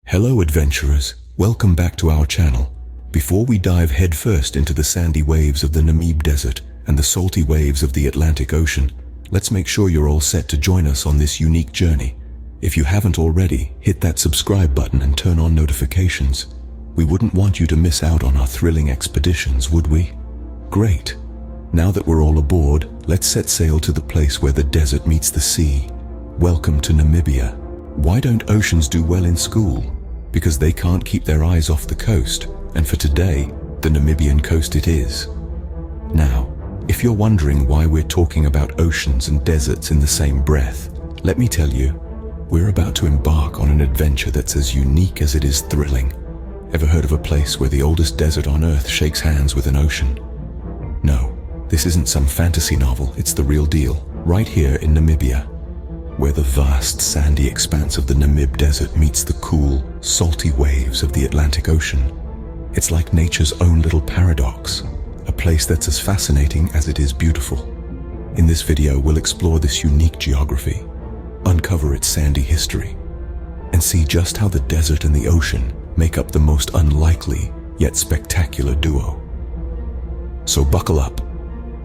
Hello adventurers, welcome back to our channel. Before we dive headfirst into the sandy waves of the NAMIB desert and the salty waves of the Atlantic Ocean, let's make sure you're all set to join us on this unique journey. If you haven't already, hit that subscribe button and turn on notifications. We wouldn't want you to miss out on our thrilling expeditions, would we? Great. Now that we're all aboard, let's set sail to the place where the desert meets the sea. Welcome to Namibia. Why don't oceans do well in school? Because they can't keep their eyes off the coast, and for today, the Namibian coast it is. Now, if you're wondering why we're talking about oceans and deserts in the same breath, let me tell you, we're about to embark on an adventure that's as unique as it is thrilling. Ever heard of a place where the oldest desert on Earth shakes hands with an ocean? No, this isn't some fantasy novel, it's the real deal, right here in Namibia, where the vast sandy expanse of the NAMIB desert meets the cool, salty waves of the Atlantic Ocean. It's like nature's own little paradox, a place that's as fascinating as it is beautiful. In this video, we'll explore this unique geography, uncover its sandy history, and see just how the desert and the ocean make up the most unlikely yet spectacular duo. So buckle up.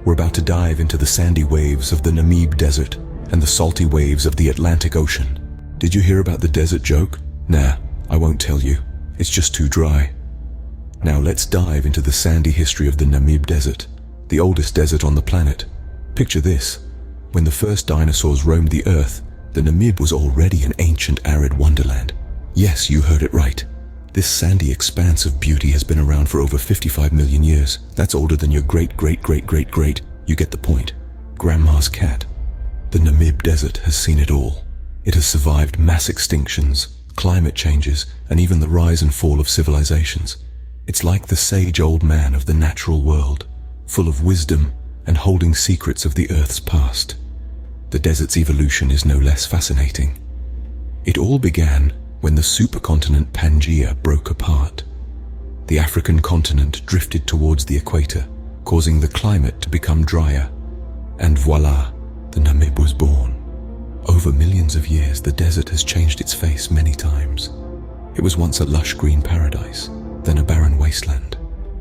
We're about to dive into the sandy waves of the NAMIB desert and the salty waves of the Atlantic Ocean. Did you hear about the desert joke? Nah, I won't tell you. It's just too dry. Now let's dive into the sandy history of the NAMIB desert, the oldest desert on the planet. Picture this. When the first dinosaurs roamed the Earth, the NAMIB was already an ancient arid wonderland. Yes, you heard it right. This sandy expanse of beauty has been around for over 55 million years. That's older than your great-great-great-great-great. You get the point. Grandma's cat. The NAMIB desert has seen it all. It has survived mass extinctions, climate changes, and even the rise and fall of civilizations. It's like the sage old man of the natural world, full of wisdom and holding secrets of the Earth's past. The desert's evolution is no less fascinating. It all began when the supercontinent Pangaea broke apart. The African continent drifted towards the equator, causing the climate to become drier. And voila, the NAMIB was born. Over millions of years, the desert has changed its face many times. It was once a lush green paradise, then a barren wasteland,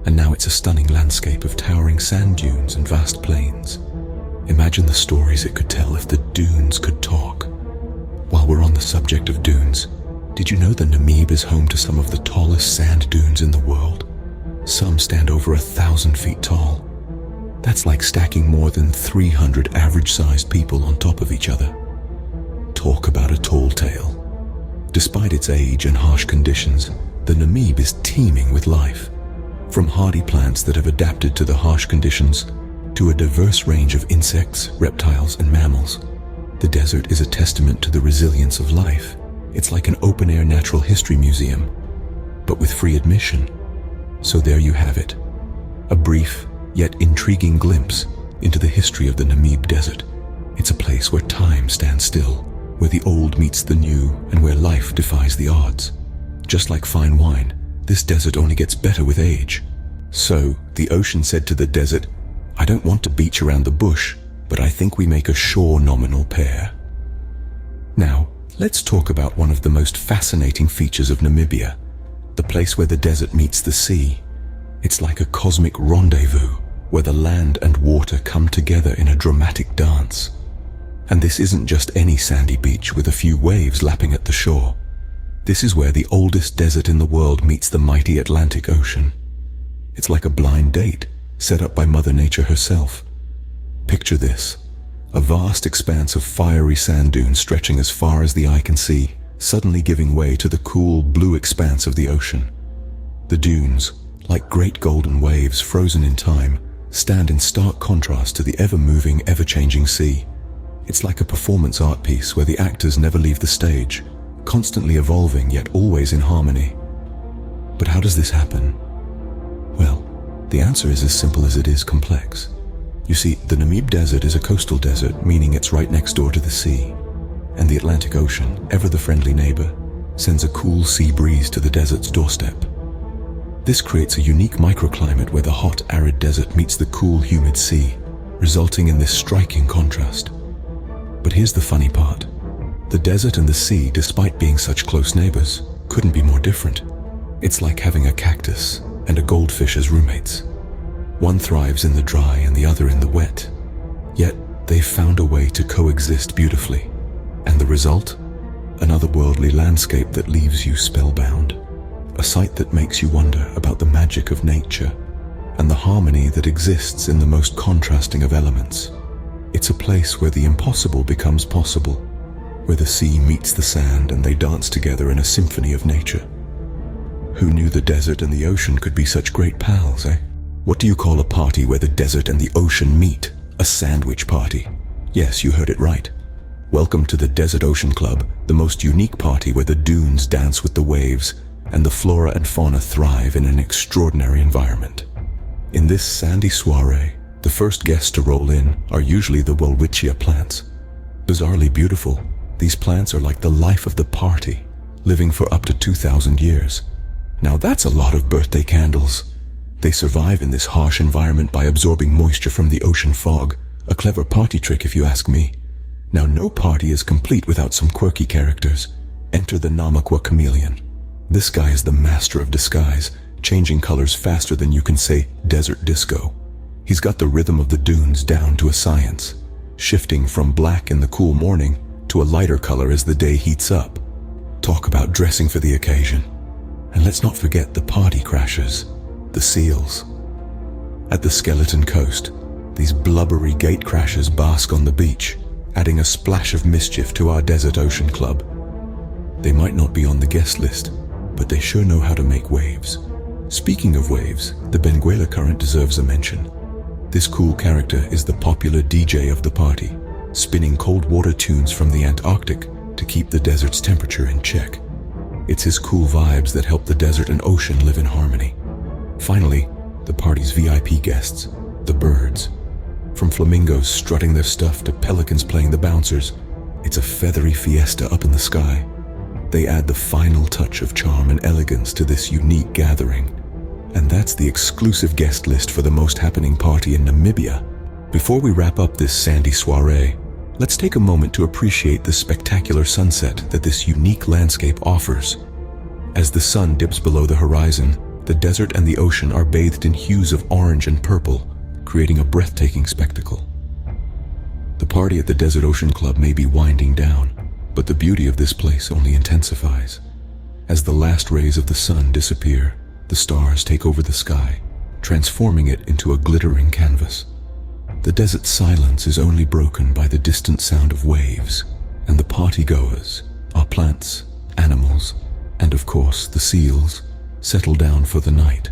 and now it's a stunning landscape of towering sand dunes and vast plains. Imagine the stories it could tell if the dunes could talk. While we're on the subject of dunes, did you know the NAMIB is home to some of the tallest sand dunes in the world? Some stand over 1,000 feet tall. That's like stacking more than 300 average-sized people on top of each other. Talk about a tall tale. Despite its age and harsh conditions, the NAMIB is teeming with life. From hardy plants that have adapted to the harsh conditions, to a diverse range of insects, reptiles, and mammals. The desert is a testament to the resilience of life. It's like an open-air natural history museum, but with free admission. So there you have it, a brief yet intriguing glimpse into the history of the NAMIB desert. It's a place where time stands still, where the old meets the new, and where life defies the odds. Just like fine wine, this desert only gets better with age. So, the ocean said to the desert, "I don't want to beach around the bush, but I think we make a sure nominal pair." Now, let's talk about one of the most fascinating features of Namibia, the place where the desert meets the sea. It's like a cosmic rendezvous, where the land and water come together in a dramatic dance. And this isn't just any sandy beach with a few waves lapping at the shore. This is where the oldest desert in the world meets the mighty Atlantic Ocean. It's like a blind date, set up by Mother Nature herself. Picture this. A vast expanse of fiery sand dunes stretching as far as the eye can see, suddenly giving way to the cool blue expanse of the ocean. The dunes, like great golden waves frozen in time, stand in stark contrast to the ever-moving, ever-changing sea. It's like a performance art piece where the actors never leave the stage, constantly evolving yet always in harmony. But how does this happen? Well, the answer is as simple as it is complex. You see, the NAMIB desert is a coastal desert, meaning it's right next door to the sea. And the Atlantic Ocean, ever the friendly neighbor, sends a cool sea breeze to the desert's doorstep. This creates a unique microclimate where the hot, arid desert meets the cool, humid sea, resulting in this striking contrast. But here's the funny part. The desert and the sea, despite being such close neighbors, couldn't be more different. It's like having a cactus and a goldfish as roommates. One thrives in the dry and the other in the wet. Yet, they've found a way to coexist beautifully. And the result? An otherworldly landscape that leaves you spellbound. A sight that makes you wonder about the magic of nature and the harmony that exists in the most contrasting of elements. It's a place where the impossible becomes possible, where the sea meets the sand and they dance together in a symphony of nature. Who knew the desert and the ocean could be such great pals, eh? What do you call a party where the desert and the ocean meet? A sandwich party. Yes, you heard it right. Welcome to the Desert Ocean Club, the most unique party where the dunes dance with the waves and the flora and fauna thrive in an extraordinary environment. In this sandy soiree, the first guests to roll in are usually the Welwitschia plants. Bizarrely beautiful, these plants are like the life of the party, living for up to 2,000 years. Now that's a lot of birthday candles. They survive in this harsh environment by absorbing moisture from the ocean fog, a clever party trick if you ask me. Now no party is complete without some quirky characters. Enter the NAMIB chameleon. This guy is the master of disguise, changing colors faster than you can say desert disco. He's got the rhythm of the dunes down to a science, shifting from black in the cool morning to a lighter color as the day heats up. Talk about dressing for the occasion. And let's not forget the party crashers, the seals. At the Skeleton Coast, these blubbery gate crashers bask on the beach, adding a splash of mischief to our Desert Ocean Club. They might not be on the guest list, but they sure know how to make waves. Speaking of waves, the Benguela current deserves a mention. This cool character is the popular DJ of the party, spinning cold water tunes from the Antarctic to keep the desert's temperature in check. It's his cool vibes that help the desert and ocean live in harmony. Finally, the party's VIP guests, the birds. From flamingos strutting their stuff to pelicans playing the bouncers, it's a feathery fiesta up in the sky. They add the final touch of charm and elegance to this unique gathering. And that's the exclusive guest list for the most happening party in Namibia. Before we wrap up this sandy soiree, let's take a moment to appreciate the spectacular sunset that this unique landscape offers. As the sun dips below the horizon, the desert and the ocean are bathed in hues of orange and purple, creating a breathtaking spectacle. The party at the Desert Ocean Club may be winding down, but the beauty of this place only intensifies. As the last rays of the sun disappear, the stars take over the sky, transforming it into a glittering canvas. The desert silence is only broken by the distant sound of waves, and the partygoers, our plants, animals, and of course the seals, settle down for the night.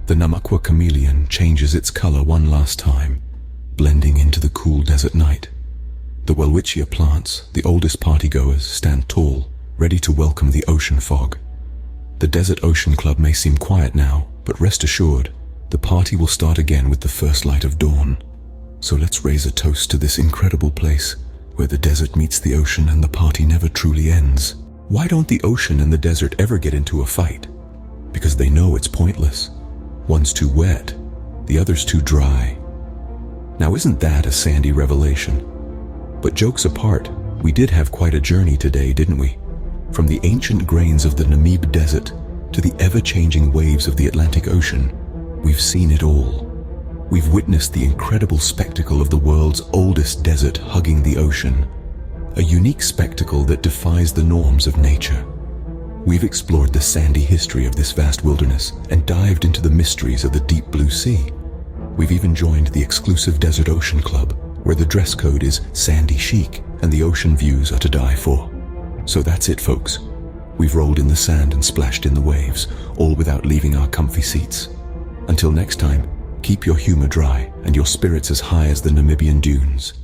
The NAMIB chameleon changes its color one last time, blending into the cool desert night. The Welwitschia plants, the oldest partygoers, stand tall, ready to welcome the ocean fog. The Desert Ocean Club may seem quiet now, but rest assured, the party will start again with the first light of dawn. So let's raise a toast to this incredible place, where the desert meets the ocean and the party never truly ends. Why don't the ocean and the desert ever get into a fight? Because they know it's pointless. One's too wet, the other's too dry. Now isn't that a sandy revelation? But jokes apart, we did have quite a journey today, didn't we? From the ancient grains of the NAMIB desert to the ever-changing waves of the Atlantic Ocean, we've seen it all. We've witnessed the incredible spectacle of the world's oldest desert hugging the ocean, a unique spectacle that defies the norms of nature. We've explored the sandy history of this vast wilderness and dived into the mysteries of the deep blue sea. We've even joined the exclusive Desert Ocean Club, where the dress code is sandy chic and the ocean views are to die for. So that's it, folks. We've rolled in the sand and splashed in the waves, all without leaving our comfy seats. Until next time, keep your humor dry and your spirits as high as the Namibian dunes.